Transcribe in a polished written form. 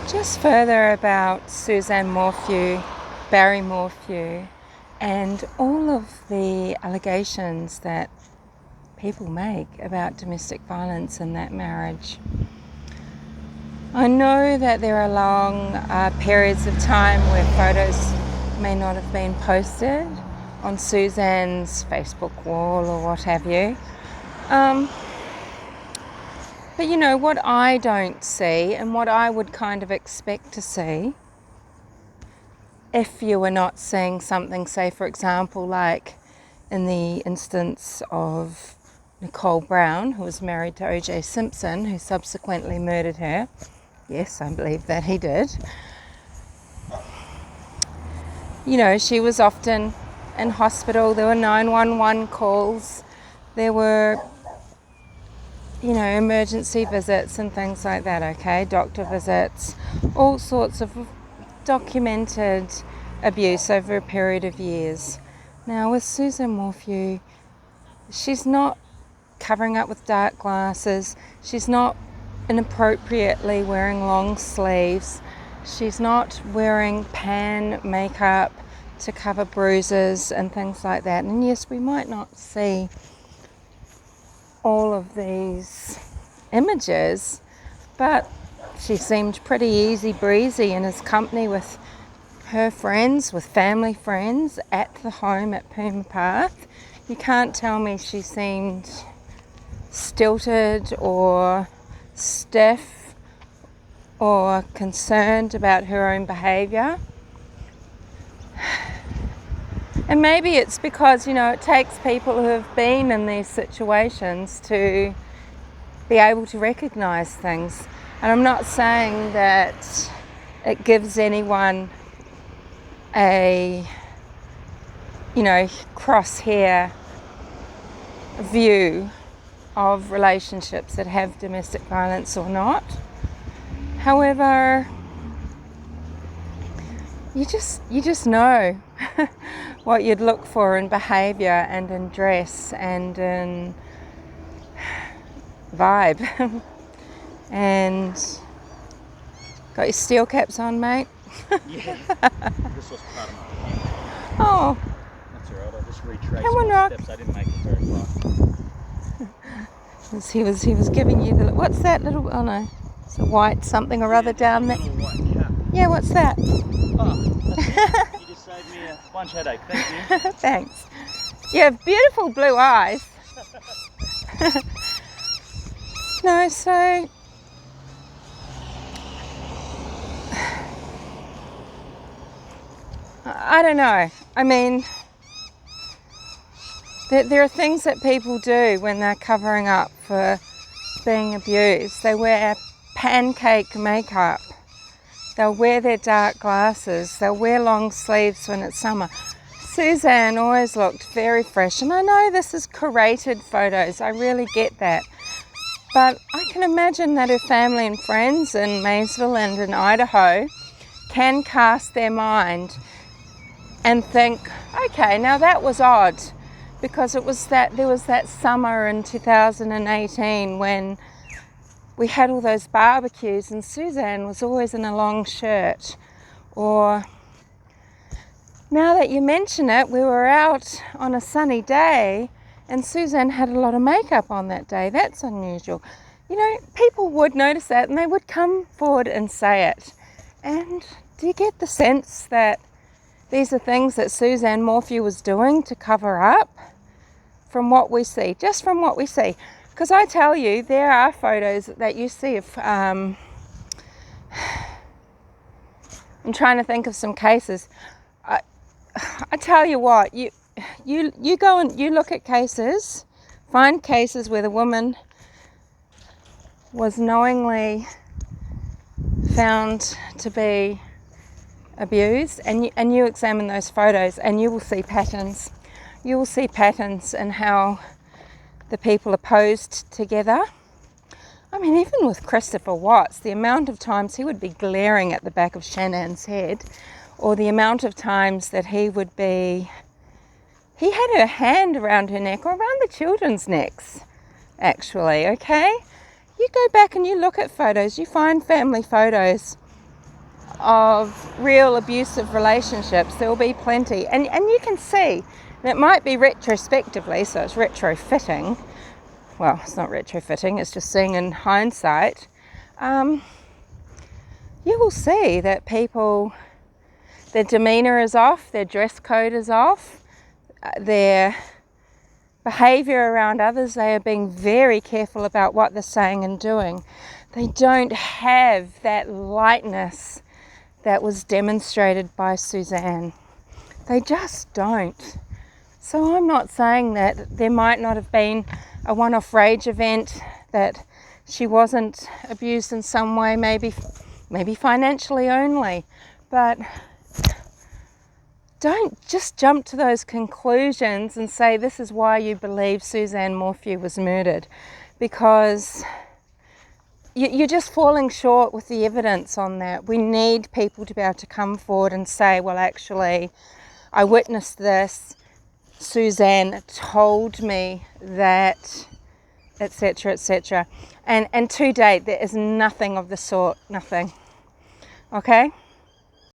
Just further about Suzanne Morphew, Barry Morphew, and all of the allegations that people make about domestic violence in that marriage. I know that there are long periods of time where photos may not have been posted on Suzanne's Facebook wall or what have you. But you know, what I don't see and what I would kind of expect to see, if you were not seeing something, say for example, like in the instance of Nicole Brown, who was married to O.J. Simpson, who subsequently murdered her. Yes, I believe that he did. You know, she was often in hospital. There were 911 calls. There were, you know, emergency visits and things like that, okay? Doctor visits, all sorts of documented abuse over a period of years. Now, with Suzanne Morphew, she's not covering up with dark glasses. She's not inappropriately wearing long sleeves. She's not wearing pan makeup to cover bruises and things like that. And yes, we might not see all of these images, but she seemed pretty easy breezy in his company with her friends, with family friends at the home at Puma Path. You can't tell me she seemed stilted or stiff or concerned about her own behaviour. And maybe it's because, you know, it takes people who have been in these situations to be able to recognise things. And I'm not saying that it gives anyone a, you know, crosshair view of relationships that have domestic violence or not. However, you just know what you'd look for in behaviour and in dress and in vibe. And got your steel caps on, mate? Yeah. This was part of my plan. Oh. That's alright, I just retraced Come on, my Rock. steps. I didn't make it very far. He was giving you the, what's that little, oh no, it's a white something or other down there. Little white cap. Yeah, what's that? Oh, that's it. You just saved me a lunch headache. Thank you. Thanks. You have beautiful blue eyes. No, so I don't know. I mean, there are things that people do when they're covering up for being abused. They wear pancake makeup. They'll wear their dark glasses. They'll wear long sleeves when it's summer. Suzanne always looked very fresh. And I know this is curated photos. I really get that. But I can imagine that her family and friends in Maysville and in Idaho can cast their mind and think, okay, now that was odd, because there was that summer in 2018 when we had all those barbecues and Suzanne was always in a long shirt. Or now that you mention it, we were out on a sunny day and Suzanne had a lot of makeup on that day. That's unusual. You know, people would notice that and they would come forward and say it. And do you get the sense that these are things that Suzanne Morphew was doing to cover up from what we see, just from what we see? Because I tell you, there are photos that you see of, I'm trying to think of some cases. I tell you what, you go and you look at cases, find cases where the woman was knowingly found to be abused, and you examine those photos and you will see patterns. You will see patterns in how the people are posed together. I mean, even with Christopher Watts, the amount of times he would be glaring at the back of Shannon's head, or the amount of times that he had her hand around her neck, or around the children's necks, actually, okay? You go back and you look at photos, you find family photos of real abusive relationships. There will be plenty. And you can see, and it might be retrospectively, so it's retrofitting. Well, it's not retrofitting, it's just seeing in hindsight. You will see that people, their demeanour is off, their dress code is off, their behaviour around others, they are being very careful about what they're saying and doing. They don't have that lightness that was demonstrated by Suzanne. They just don't. So I'm not saying that there might not have been a one-off rage event, that she wasn't abused in some way, maybe financially only, but don't just jump to those conclusions and say this is why you believe Suzanne Morphew was murdered, because you're just falling short with the evidence on that. We need people to be able to come forward and say, well, actually, I witnessed this, Suzanne told me that, etc., etc. And to date, there is nothing of the sort, nothing. Okay?